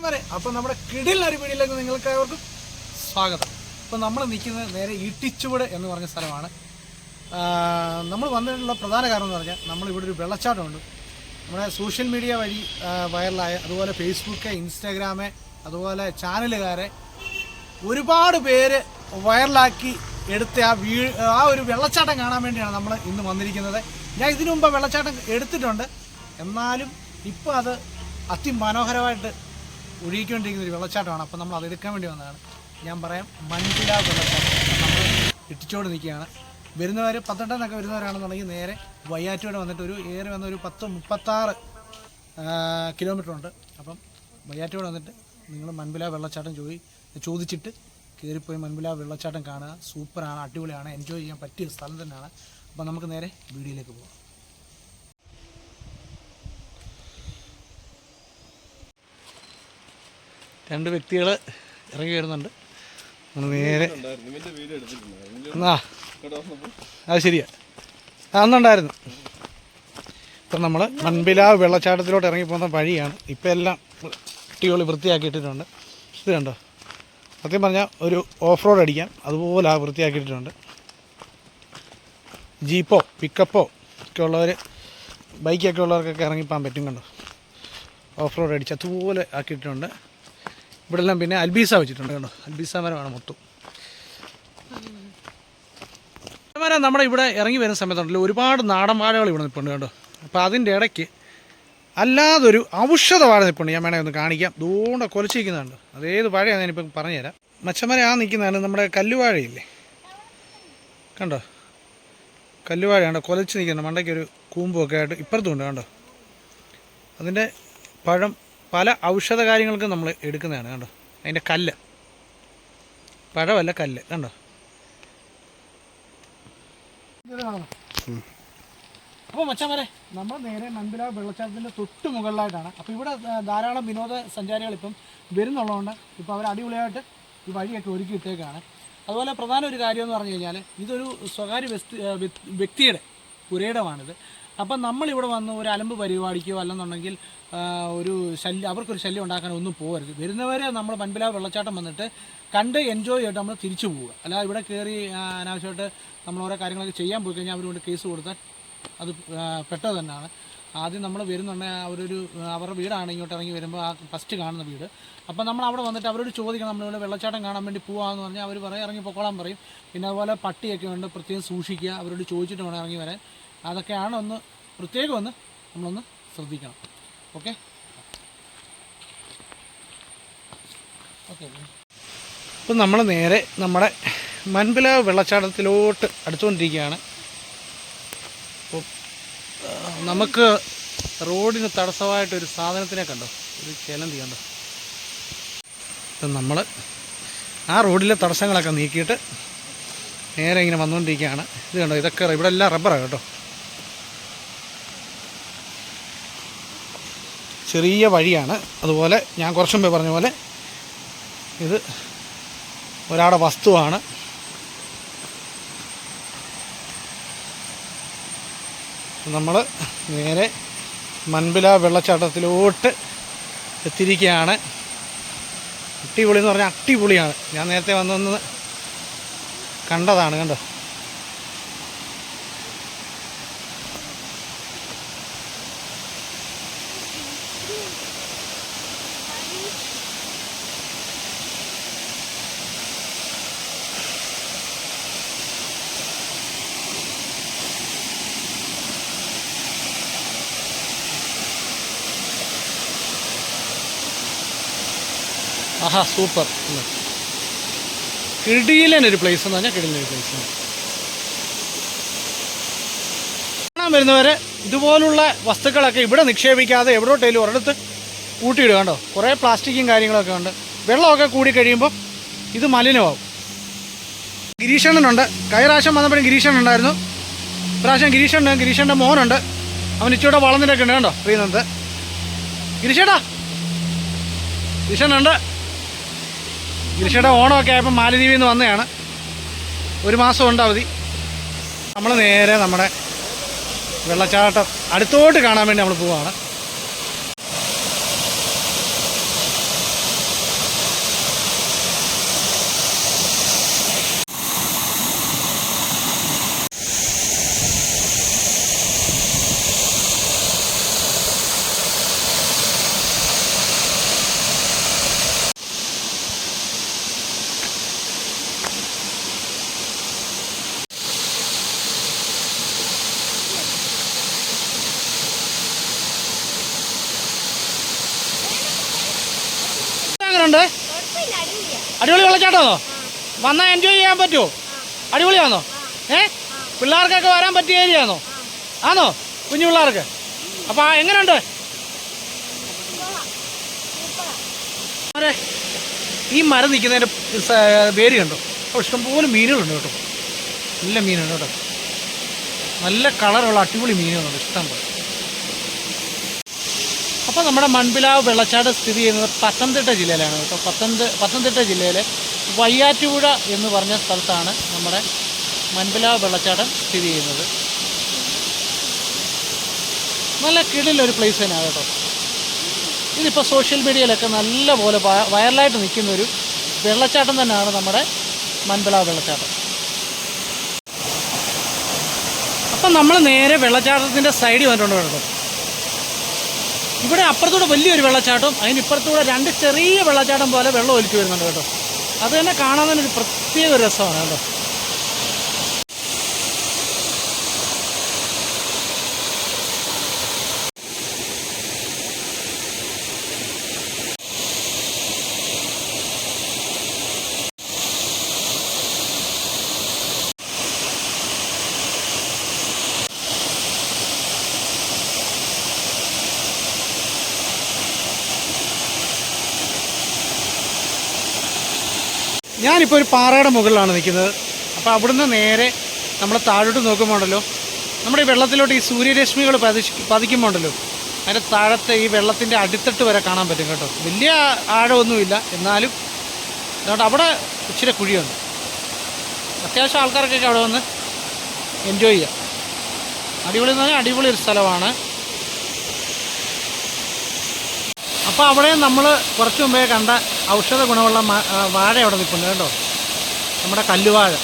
അപ്പോൾ നമ്മുടെ കിടിൽ അരിപിടിയിലേക്ക് നിങ്ങൾക്ക് ഏവർക്കും സ്വാഗതം. അപ്പോൾ നമ്മൾ നിൽക്കുന്നത് നേരെ ഇട്ടിച്ചുവട് എന്ന് പറഞ്ഞ സ്ഥലമാണ്. നമ്മൾ വന്നിട്ടുള്ള പ്രധാന കാരണം എന്ന് പറഞ്ഞാൽ നമ്മളിവിടെ ഒരു വെള്ളച്ചാട്ടമുണ്ട്. നമ്മുടെ സോഷ്യൽ മീഡിയ വഴി വൈറലായ, അതുപോലെ ഫേസ്ബുക്ക്, ഇൻസ്റ്റാഗ്രാമ്, അതുപോലെ ചാനലുകാരെ ഒരുപാട് പേര് വൈറലാക്കി എടുത്ത ആ ഒരു വെള്ളച്ചാട്ടം കാണാൻ വേണ്ടിയാണ് നമ്മൾ ഇന്ന് വന്നിരിക്കുന്നത്. ഞാൻ ഇതിനു മുമ്പ് വെള്ളച്ചാട്ടം എടുത്തിട്ടുണ്ട്, എന്നാലും ഇപ്പോൾ അത് അതിമനോഹരമായിട്ട് ഒഴുകിക്കൊണ്ടിരിക്കുന്ന ഒരു വെള്ളച്ചാട്ടമാണ്. അപ്പോൾ നമ്മൾ അത് എടുക്കാൻ വേണ്ടി വന്നതാണ്. ഞാൻ പറയാം, മൻപില വെള്ളച്ചാട്ടം. നമ്മൾ ഇട്ടിച്ചോട് നിൽക്കുകയാണ്. വരുന്നവർ പത്തനംതിട്ട വരുന്നവരാണെന്നുണ്ടെങ്കിൽ നേരെ വയ്യാറ്റോടെ വന്നിട്ട് ഏറി വന്ന ഒരു 36 കിലോമീറ്റർ ഉണ്ട്. അപ്പം വയ്യാറ്റോടെ വന്നിട്ട് നിങ്ങൾ മൻപില വെള്ളച്ചാട്ടം ചോദിച്ചിട്ട് കയറിപ്പോയി മൻപില വെള്ളച്ചാട്ടം കാണുക. സൂപ്പറാണ്, അടിപൊളിയാണ്, എൻജോയ് ചെയ്യാൻ പറ്റിയ സ്ഥലം തന്നെയാണ്. അപ്പം നമുക്ക് നേരെ വീഡിയോയിലേക്ക് പോകാം. രണ്ട് വ്യക്തികൾ ഇറങ്ങി വരുന്നുണ്ട്. നേരെ അത് ശരിയാ, അന്നുണ്ടായിരുന്നു. ഇപ്പം നമ്മൾ മൻപില വെള്ളച്ചാട്ടത്തിലോട്ട് ഇറങ്ങിപ്പോകുന്ന വഴിയാണ്. ഇപ്പം എല്ലാം കുട്ടികൾ വൃത്തിയാക്കിയിട്ടിട്ടുണ്ട്. ഇത് കണ്ടോ, സത്യം പറഞ്ഞാൽ ഒരു ഓഫ് റോഡ് അടിക്കാൻ അതുപോലെ വൃത്തിയാക്കിയിട്ടുണ്ട്. ജീപ്പോ പിക്കപ്പോ ഒക്കെ ഉള്ളവർ, ബൈക്കൊക്കെ ഉള്ളവർക്കൊക്കെ ഇറങ്ങിപ്പോകാൻ പറ്റും. കണ്ടോ, ഓഫ് റോഡ് അടിച്ച് അതുപോലെ ആക്കിയിട്ടുണ്ട്. ഇവിടെ എല്ലാം പിന്നെ അൽബീസ വെച്ചിട്ടുണ്ട്. കണ്ടോ, അൽബീസ മരമാണ് മൊത്തം. മരം നമ്മുടെ ഇവിടെ ഇറങ്ങി വരുന്ന സമയത്തുണ്ടല്ലോ ഒരുപാട് നാടൻ വാഴകൾ ഇവിടെ നിൽപ്പുണ്ട്. കണ്ടോ, അപ്പോൾ അതിൻ്റെ ഇടയ്ക്ക് അല്ലാതൊരു ഔഷധ വാഴ നിൽപ്പുണ്ട്. ഞാൻ വേണമെങ്കിൽ ഒന്ന് കാണിക്കാം. ദൂണ്ട കൊലച്ചിരിക്കുന്നുണ്ട്. അതേത് വാഴയാണ് ഞാനിപ്പം പറഞ്ഞുതരാം. മച്ചമരം നിൽക്കുന്നതാണ് നമ്മുടെ കല്ലുവാഴയില്ലേ, കണ്ടോ, കല്ലുവാഴ കണ്ടോ, കൊലച്ച് നിൽക്കുന്നുണ്ട്. മണ്ടയ്ക്കൊരു കൂമ്പൊക്കെ ആയിട്ട് ഇപ്പുറത്തുണ്ട്. കണ്ടോ, അതിൻ്റെ പഴം പല ഔഷധ കാര്യങ്ങൾക്കും നമ്മൾ എടുക്കുന്നതാണ്. കണ്ടോ, അതിൻ്റെ കല്ല്, പഴമല്ല കല്ല്. കണ്ടോ, അപ്പോൾ മച്ചാന്മാരെ, നമ്മൾ നേരെ മൻപില വെള്ളച്ചാട്ടത്തിൻ്റെ തൊട്ട് മുകളിലായിട്ടാണ്. അപ്പോൾ ഇവിടെ ധാരാളം വിനോദസഞ്ചാരികൾ ഇപ്പം വരുന്നുള്ളതുകൊണ്ട് ഇപ്പോൾ അവർ അടിപൊളിയായിട്ട് ഈ വഴിയൊക്കെ ഒരുക്കി ഇട്ടേക്കാണ്. അതുപോലെ പ്രധാന ഒരു കാര്യം എന്ന് പറഞ്ഞു കഴിഞ്ഞാൽ ഇതൊരു സ്വകാര്യ വ്യക്തിയുടെ പുരയിടമാണിത്. അപ്പം നമ്മളിവിടെ വന്ന് ഒരു അലമ്പ് പരിപാടിക്കോ അല്ലെന്നുണ്ടെങ്കിൽ അവർക്കൊരു ശല്യം ഉണ്ടാക്കാനോ ഒന്നും പോകരുത്. വരുന്നവരെ നമ്മൾ മൻപില വെള്ളച്ചാട്ടം വന്നിട്ട് കണ്ട് എൻജോയ് ചെയ്തിട്ട് നമ്മൾ തിരിച്ചു പോവുക. അല്ലാതെ ഇവിടെ കയറി അനാവശ്യമായിട്ട് നമ്മൾ ഓരോ കാര്യങ്ങളൊക്കെ ചെയ്യാൻ പോയി കഴിഞ്ഞാൽ അവരുകൊണ്ട് കേസ് കൊടുത്താൽ അത് പെട്ടത് തന്നെയാണ്. ആദ്യം നമ്മൾ വരുന്നുണ്ടെങ്കിൽ അവരുടെ വീടാണ് ഇങ്ങോട്ട് ഇറങ്ങി വരുമ്പോൾ ആ ഫസ്റ്റ് കാണുന്ന വീട്. അപ്പോൾ നമ്മൾ അവിടെ വന്നിട്ട് അവരോട് ചോദിക്കണം, നമ്മളിവിടെ വെള്ളച്ചാട്ടം കാണാൻ വേണ്ടി പോകാമെന്ന് പറഞ്ഞാൽ അവർ പറയും ഇറങ്ങി പൊക്കോളാൻ പറയും. പിന്നെ അതുപോലെ പട്ടിയൊക്കെ ഉണ്ട്, പ്രത്യേകം സൂക്ഷിക്കുക, അവരോട് ചോദിച്ചിട്ട് വേണം ഇറങ്ങി വരാൻ. അതൊക്കെയാണ് പ്രത്യേകം നമ്മളൊന്ന് ശ്രദ്ധിക്കണം. Okay okay. ഇപ്പം നമ്മൾ നേരെ നമ്മുടെ മൻപില വെള്ളച്ചാട്ടത്തിലോട്ട് അടുത്തുകൊണ്ടിരിക്കുകയാണ്. അപ്പോൾ നമുക്ക് റോഡിന് തടസ്സമായിട്ടൊരു സാധനത്തിനെ കണ്ടോ, ഒരു ചിലന്തി കണ്ടോ. ഇപ്പം നമ്മൾ ആ റോഡിലെ തടസ്സങ്ങളൊക്കെ നീക്കിയിട്ട് നേരെ ഇങ്ങനെ വന്നുകൊണ്ടിരിക്കുകയാണ്. ഇത് കണ്ടോ, ഇതൊക്കെ ഇവിടെ എല്ലാം റബ്ബറാണ് കേട്ടോ. ചെറിയ വഴിയാണ്. അതുപോലെ ഞാൻ കുറച്ചു മുമ്പേ പറഞ്ഞ പോലെ ഇത് ഒരാളുടെ വസ്തുവാണ്. നമ്മൾ നേരെ മൻപില വെള്ളച്ചാട്ടത്തിലോട്ട് എത്തിയിരിക്കുകയാണ്. അടിപൊളി എന്ന് പറഞ്ഞാൽ അടിപൊളിയാണ്. ഞാൻ നേരത്തെ വന്നൊന്ന് കണ്ടതാണ്. കണ്ടോ, ആഹാ സൂപ്പർ. കിടിലനൊരു പ്ലേസ് എന്ന് പറഞ്ഞാൽ കിടിലനൊരു പ്ലേസ്. കാണാൻ വരുന്നവർ ഇതുപോലുള്ള വസ്തുക്കളൊക്കെ ഇവിടെ നിക്ഷേപിക്കാതെ എവിടോട്ടേലും ഒരിടത്ത് കൂട്ടിയിടുക. കണ്ടോ, കുറേ പ്ലാസ്റ്റിക്കും കാര്യങ്ങളൊക്കെ ഉണ്ട്. വെള്ളമൊക്കെ കൂടി കഴിയുമ്പോൾ ഇത് മലിനമാവും. ഗിരീഷണ്ണനുണ്ട്. കഴിഞ്ഞ പ്രാവശ്യം വന്നപ്പോഴും ഗിരീഷണ്ണൻ ഉണ്ടായിരുന്നു. ഇപ്രാവശ്യം ഗിരീഷൻ്റെ മോനുണ്ട്. അവൻ ഇച്ചിരി വളർന്നിട്ടൊക്കെ ഉണ്ട്. കണ്ടോ, അറിയുന്നത് ഗിരീഷണ്ണുണ്ട്. ഗിരീഷയുടെ ഓണമൊക്കെ ആയപ്പോൾ മാലദ്വീപിൽ നിന്ന് വന്നതാണ്. 1 മാസം ഉണ്ട് അവധി. നമ്മൾ നേരെ നമ്മുടെ വെള്ളച്ചാട്ടം അടുത്തോട്ട് കാണാൻ വേണ്ടി നമ്മൾ പോവുകയാണ്. എങ്ങനെയുണ്ട്? അടിപൊളി വെള്ളച്ചാട്ടമാണോ? വന്നാൽ എൻജോയ് ചെയ്യാൻ പറ്റുമോ? അടിപൊളിയാണോ? പിള്ളേർക്കൊക്കെ വരാൻ പറ്റിയ ഏരിയ ആണോ? ആണോ? കുഞ്ഞു പിള്ളേർക്ക്. അപ്പോൾ എങ്ങനെയുണ്ട്? അതെ, ഈ മരം നിൽക്കുന്നതിൻ്റെ വേര് കണ്ടോ? അപ്പോൾ ഇഷ്ടംപോലെ മീനുകളുണ്ട് കേട്ടോ. നല്ല മീനുണ്ട് കേട്ടോ. നല്ല കളറുള്ള അടിപൊളി മീനുകളുണ്ട് ഇഷ്ടം പോലെ. അപ്പോൾ നമ്മുടെ മൺപിലാവ് വെള്ളച്ചാട്ടം സ്ഥിതി ചെയ്യുന്നത് പത്തനംതിട്ട ജില്ലയിലാണ് കേട്ടോ. പത്തനംതിട്ട ജില്ലയിലെ വയ്യാറ്റുപുഴ എന്ന് പറഞ്ഞ സ്ഥലത്താണ് നമ്മുടെ മൺപിലാവ് വെള്ളച്ചാട്ടം സ്ഥിതി ചെയ്യുന്നത്. നല്ല കിടിലൊരു പ്ലേസ് തന്നെയാണ് കേട്ടോ. ഇതിപ്പോൾ സോഷ്യൽ മീഡിയയിലൊക്കെ നല്ല പോലെ വൈറലായിട്ട് നിൽക്കുന്നൊരു വെള്ളച്ചാട്ടം തന്നെയാണ് നമ്മുടെ മൺപിലാവ് വെള്ളച്ചാട്ടം. അപ്പം നമ്മൾ നേരെ വെള്ളച്ചാട്ടത്തിൻ്റെ സൈഡിൽ വന്നിട്ടുണ്ട് കേട്ടോ. ഇവിടെ അപ്പുറത്തൂടെ വലിയൊരു വെള്ളച്ചാട്ടം, അതിനിപ്പുറത്തൂടെ 2 ചെറിയ വെള്ളച്ചാട്ടം പോലെ വെള്ളം ഒലിച്ചു വരുന്നുണ്ട് കേട്ടോ. അത് തന്നെ കാണാൻ തന്നെ ഒരു പ്രത്യേക ഒരു രസമാണ് കേട്ടോ. ഞാനിപ്പോൾ ഒരു പാറയുടെ മുകളിലാണ് നിൽക്കുന്നത്. അപ്പോൾ അവിടുന്ന് നേരെ നമ്മൾ താഴോട്ട് നോക്കുമ്പോണ്ടല്ലോ, നമ്മുടെ ഈ വെള്ളത്തിലോട്ട് ഈ സൂര്യരശ്മികൾ പതിക്കുമ്പോൾ ഉണ്ടല്ലോ, അതിൻ്റെ താഴത്തെ ഈ വെള്ളത്തിൻ്റെ അടിത്തട്ട് വരെ കാണാൻ പറ്റും കേട്ടോ. വലിയ ആഴമൊന്നുമില്ല, എന്നാലും അതുകൊണ്ട് അവിടെ ഇച്ചിരി കുഴിയുണ്ട്. അത്യാവശ്യം ആൾക്കാർക്കൊക്കെ അവിടെ വന്ന് എൻജോയ് ചെയ്യാം. അടിപൊളി എന്ന് പറഞ്ഞാൽ അടിപൊളി ഒരു സ്ഥലമാണ്. അപ്പോൾ അവിടെ നമ്മൾ കുറച്ച് മുമ്പേ കണ്ട ഔഷധ ഗുണമുള്ള വാഴ അവിടെ നിൽക്കുന്നു കേട്ടോ, നമ്മുടെ കല്ലുവാഴ.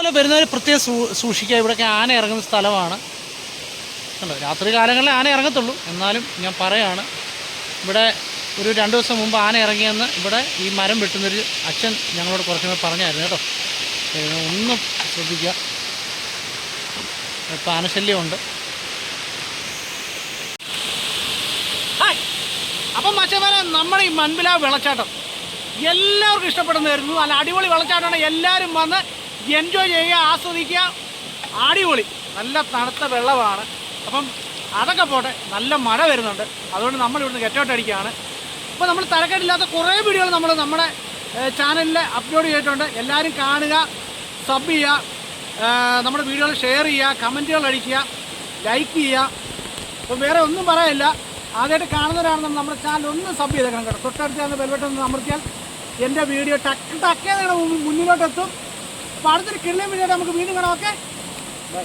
അതുപോലെ വരുന്നവർ പ്രത്യേകം സൂക്ഷിക്കുക. ഇവിടെയൊക്കെ ആന ഇറങ്ങുന്ന സ്ഥലമാണ് കണ്ടോ. രാത്രി കാലങ്ങളിൽ ആന ഇറങ്ങത്തുള്ളൂ, എന്നാലും ഞാൻ പറയാണ്, ഇവിടെ ഒരു 2 ദിവസം മുമ്പ് ആന ഇറങ്ങിയെന്ന് ഇവിടെ ഈ മരം വെട്ടുന്നൊരു അച്ഛൻ ഞങ്ങളോട് കുറച്ചുകൂടെ പറഞ്ഞായിരുന്നു കേട്ടോ. ഒന്നും ശ്രദ്ധിക്കുക, ഇപ്പോൾ ആനശല്യമുണ്ട്. അപ്പം മച്ചന്മാരെ, നമ്മുടെ ഈ മൺപിലാവ് വെള്ളച്ചാട്ടം എല്ലാവർക്കും ഇഷ്ടപ്പെടുന്നതായിരുന്നു. നല്ല അടിപൊളി വെള്ളച്ചാട്ടമാണ്. എല്ലാവരും വന്ന് എൻജോയ് ചെയ്യുക, ആസ്വദിക്കുക. അടിപൊളി നല്ല തണുത്ത വെള്ളമാണ്. അപ്പം അതൊക്കെ പോട്ടെ, നല്ല മഴ വരുന്നുണ്ട്, അതുകൊണ്ട് നമ്മളിവിടുന്ന് ഗെറ്റൗട്ട് അടിക്കുകയാണ്. അപ്പോൾ നമ്മൾ തരക്കേടില്ലാത്ത കുറേ വീഡിയോകൾ നമ്മൾ നമ്മുടെ ചാനലിൽ അപ്ലോഡ് ചെയ്തിട്ടുണ്ട്. എല്ലാവരും കാണുക, സബ് ചെയ്യുക, നമ്മുടെ വീഡിയോകൾ ഷെയർ ചെയ്യുക, കമൻറ്റുകൾ അടിക്കുക, ലൈക്ക് ചെയ്യുക. അപ്പം വേറെ ഒന്നും പറയാനില്ല. ആദ്യമായിട്ട് കാണുന്നവരാണെന്ന് നമ്മുടെ ചാനൽ ഒന്ന് സബ് ചെയ്തേക്കണം കേട്ടോ. തൊട്ടടുത്ത് ബെൽബട്ടൺ അമർത്തിയാൽ എൻ്റെ വീഡിയോ ടക്കേന്ന് മുന്നിലോട്ടെത്തും. അപ്പോൾ അടുത്തൊരു കിളിയും വീഡിയോ നമുക്ക് വീണ്ടും കാണാം. Okay, by.